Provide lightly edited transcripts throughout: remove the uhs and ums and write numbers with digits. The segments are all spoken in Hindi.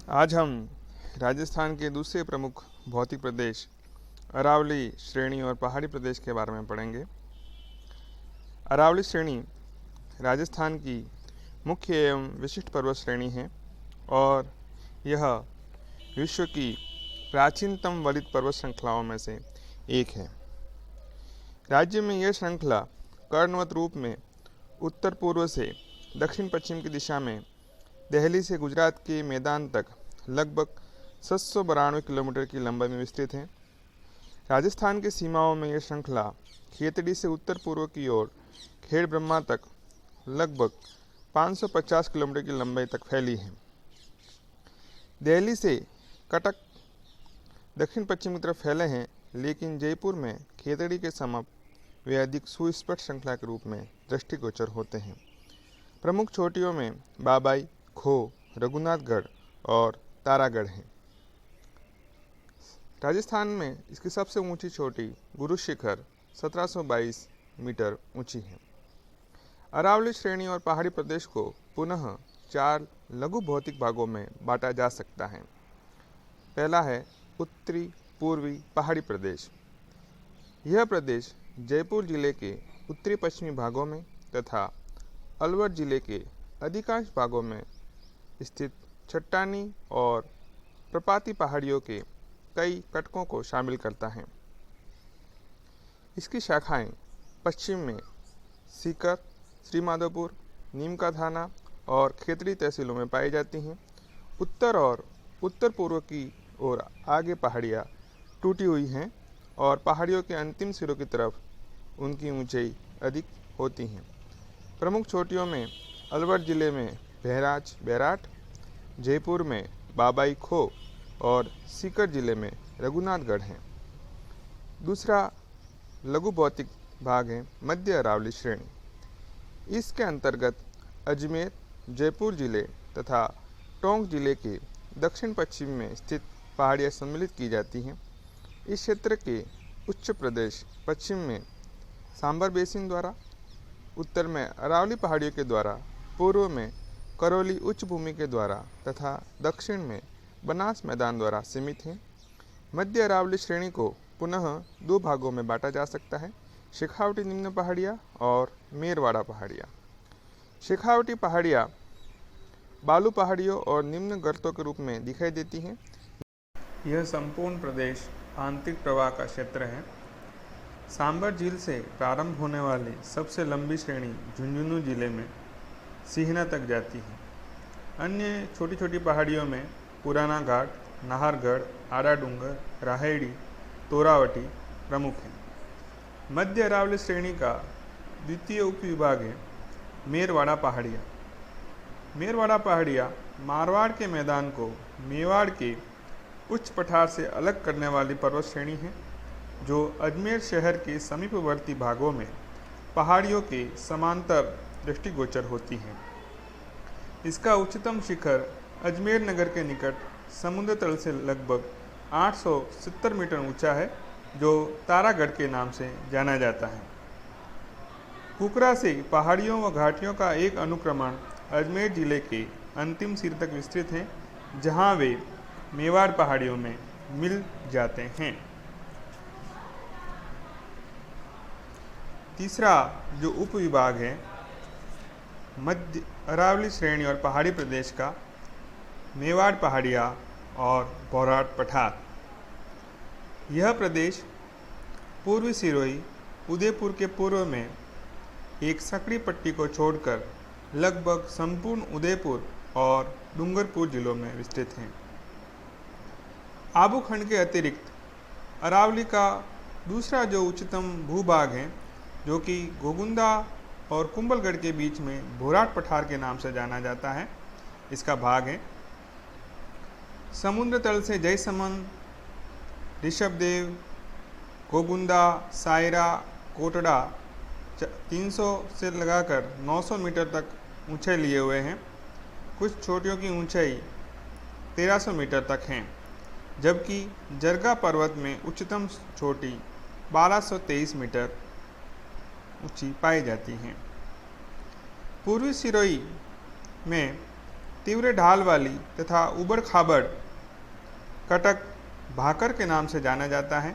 आज हम राजस्थान के दूसरे प्रमुख भौतिक प्रदेश अरावली श्रेणी और पहाड़ी प्रदेश के बारे में पढ़ेंगे। अरावली श्रेणी राजस्थान की मुख्य एवं विशिष्ट पर्वत श्रेणी है और यह विश्व की प्राचीनतम वलित पर्वत श्रृंखलाओं में से एक है। राज्य में यह श्रृंखला कर्णवत रूप में उत्तर पूर्व से दक्षिण पश्चिम की दिशा में दिल्ली से गुजरात के मैदान तक लगभग 792 किलोमीटर की लंबाई में विस्तृत है। राजस्थान की सीमाओं में यह श्रृंखला खेतड़ी से उत्तर पूर्व की ओर खेड़ ब्रह्मा तक लगभग 550 किलोमीटर की लंबाई तक फैली है। दिल्ली से कटक दक्षिण पश्चिम की तरफ फैले हैं, लेकिन जयपुर में खेतड़ी के समप वे अधिक सुस्पष्ट श्रृंखला के रूप में दृष्टिगोचर होते हैं। प्रमुख चोटियों में बाबाई, खो, रघुनाथगढ़ और तारागढ़ हैं। राजस्थान में इसकी सबसे ऊंची चोटी गुरु शिखर 1722 मीटर ऊंची है। अरावली श्रेणी और पहाड़ी प्रदेश को पुनः 4 लघु भौतिक भागों में बांटा जा सकता है। पहला है उत्तरी पूर्वी पहाड़ी प्रदेश। यह प्रदेश जयपुर जिले के उत्तरी पश्चिमी भागों में तथा अलवर जिले के अधिकांश भागों में स्थित चट्टानी और प्रपाती पहाड़ियों के कई कटकों को शामिल करता है। इसकी शाखाएं पश्चिम में सीकर, श्रीमाधोपुर, नीम का थाना और खेतड़ी तहसीलों में पाई जाती हैं। उत्तर और उत्तर पूर्व की ओर आगे पहाड़ियाँ टूटी हुई हैं और पहाड़ियों के अंतिम सिरों की तरफ उनकी ऊंचाई अधिक होती हैं। प्रमुख चोटियों में अलवर जिले में बहराज बैराट, जयपुर में बाबाई खो और सीकर जिले में रघुनाथगढ़ हैं। दूसरा लघु भौतिक भाग है मध्य अरावली श्रेणी। इसके अंतर्गत अजमेर, जयपुर जिले तथा टोंक जिले के दक्षिण पश्चिम में स्थित पहाड़ियाँ सम्मिलित की जाती हैं। इस क्षेत्र के उच्च प्रदेश पश्चिम में सांबर बेसिन द्वारा, उत्तर में अरावली पहाड़ियों के द्वारा, पूर्व में करौली उच्च भूमि के द्वारा तथा दक्षिण में बनास मैदान द्वारा सीमित हैं। मध्य अरावली श्रेणी को पुनः 2 भागों में बांटा जा सकता है, शेखावटी निम्न पहाड़ियाँ और मेरवाड़ा पहाड़ियाँ। शेखावटी पहाड़ियाँ बालू पहाड़ियों और निम्न गर्तों के रूप में दिखाई देती हैं। यह संपूर्ण प्रदेश आंतरिक प्रवाह का क्षेत्र है। सांबर झील से प्रारंभ होने वाली सबसे लंबी श्रेणी झुंझुनू जिले में सिहना तक जाती है। अन्य छोटी छोटी पहाड़ियों में पुराना घाट, नाहरगढ़, आड़ा डूंगर, राहेड़ी, तोरावटी प्रमुख हैं। मध्य अरावली श्रेणी का द्वितीय उपविभाग है मेरवाड़ा पहाड़ियाँ। मेरवाड़ा पहाड़ियाँ मारवाड़ के मैदान को मेवाड़ के उच्च पठार से अलग करने वाली पर्वत श्रेणी है, जो अजमेर शहर के समीपवर्ती भागों में पहाड़ियों के समांतर दृष्टिगोचर होती हैं। इसका उच्चतम शिखर अजमेर नगर के निकट समुद्र तल से लगभग 870 मीटर ऊंचा है, जो तारागढ़ के नाम से जाना जाता है। कुकरा से पहाड़ियों व घाटियों का एक अनुक्रमण अजमेर जिले के अंतिम सिर तक विस्तृत है, जहां वे मेवाड़ पहाड़ियों में मिल जाते हैं। तीसरा जो उपविभाग है मध्य अरावली श्रेणी और पहाड़ी प्रदेश का, मेवाड़ पहाड़ियाँ और भौराट पठार। यह प्रदेश पूर्वी सिरोही उदयपुर के पूर्व में एक सकड़ी पट्टी को छोड़कर लगभग संपूर्ण उदयपुर और डूंगरपुर जिलों में विस्तृत हैं। आबू खंड के अतिरिक्त अरावली का दूसरा जो उच्चतम भूभाग है, जो कि गोगुंदा और कुंभलगढ़ के बीच में भौराट पठार के नाम से जाना जाता है, इसका भाग है। समुद्र तल से जयसमंद, ऋषभदेव, गोगुंदा, सायरा, कोटड़ा 300 से लगाकर 900 मीटर तक ऊंचाई लिए हुए हैं। कुछ चोटियों की ऊंचाई 1300 मीटर तक हैं, जबकि जरगा पर्वत में उच्चतम चोटी 1223 मीटर ऊंची पाई जाती हैं। पूर्वी सिरोही में तीव्र ढाल वाली तथा उबड़ खाबड़ कटक भाकर के नाम से जाना जाता है।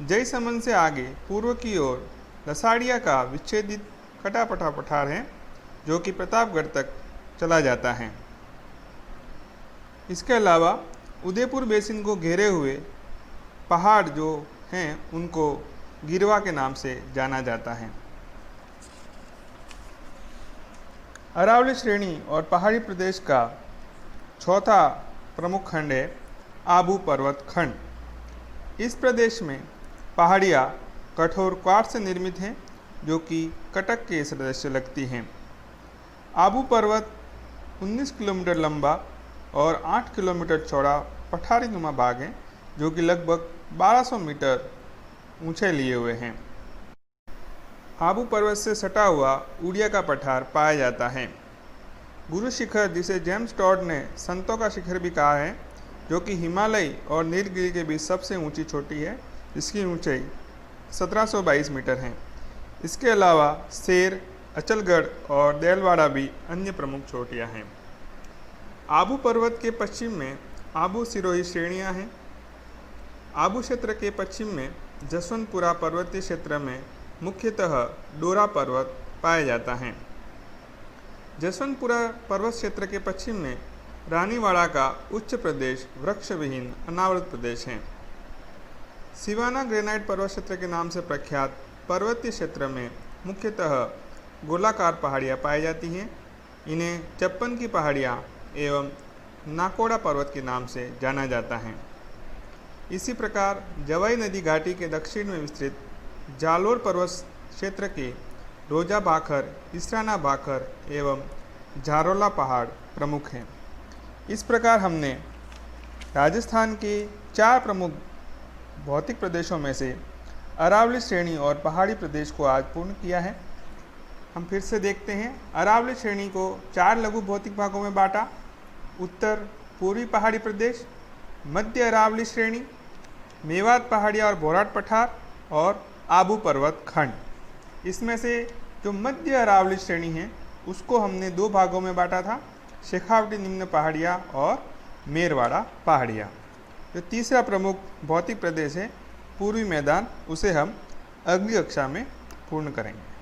जयसमंद से आगे पूर्व की ओर लसाड़िया का विच्छेदित कटापटा पठार है जो कि प्रतापगढ़ तक चला जाता है। इसके अलावा उदयपुर बेसिन को घेरे हुए पहाड़ जो हैं उनको गिरवा के नाम से जाना जाता है। अरावली श्रेणी और पहाड़ी प्रदेश का चौथा प्रमुख खंड है आबू पर्वत खंड। इस प्रदेश में पहाड़ियाँ कठोर क्वार्ट्ज से निर्मित हैं जो कि कटक के सदृश लगती हैं। आबू पर्वत 19 किलोमीटर लंबा और 8 किलोमीटर चौड़ा पठारी नुमा भाग है जो कि लगभग 1200 मीटर ऊंचे लिए हुए हैं। आबू पर्वत से सटा हुआ उड़िया का पठार पाया जाता है। गुरु शिखर, जिसे जेम्स टॉड ने संतों का शिखर भी कहा है, जो कि हिमालय और नीलगिरी के बीच सबसे ऊंची चोटी है, जिसकी ऊंचाई 1722 मीटर है। इसके अलावा शेर, अचलगढ़ और देलवाड़ा भी अन्य प्रमुख चोटियां हैं। आबू पर्वत के पश्चिम में आबू सिरोही श्रेणियां हैं। आबू क्षेत्र के पश्चिम में जसवंतपुरा पर्वतीय क्षेत्र में मुख्यतः डोरा पर्वत पाया जाता है। जसवंतपुरा पर्वत क्षेत्र के पश्चिम में रानीवाड़ा का उच्च प्रदेश वृक्ष विहीन अनावृत प्रदेश है। सिवाना ग्रेनाइट पर्वत क्षेत्र के नाम से प्रख्यात पर्वतीय क्षेत्र में मुख्यतः गोलाकार पहाड़ियाँ पाई जाती हैं। इन्हें चप्पन की पहाड़ियाँ एवं नाकोड़ा पर्वत के नाम से जाना जाता है। इसी प्रकार जवाई नदी घाटी के दक्षिण में विस्तृत जालोर पर्वत क्षेत्र के रोजा भाखर, इसराना भाखर एवं झारोला पहाड़ प्रमुख हैं। इस प्रकार हमने राजस्थान के 4 प्रमुख भौतिक प्रदेशों में से अरावली श्रेणी और पहाड़ी प्रदेश को आज पूर्ण किया है। हम फिर से देखते हैं। अरावली श्रेणी को 4 लघु भौतिक भागों में बांटा। उत्तर पूर्वी पहाड़ी प्रदेश, मध्य अरावली श्रेणी, मेवात पहाड़ियाँ और बोराट पठार और आबू पर्वत खंड। इसमें से जो मध्य अरावली श्रेणी है उसको हमने 2 भागों में बांटा था, शेखावटी निम्न पहाड़ियाँ और मेरवाड़ा पहाड़ियाँ। जो तीसरा प्रमुख भौतिक प्रदेश है पूर्वी मैदान, उसे हम अगली कक्षा में पूर्ण करेंगे।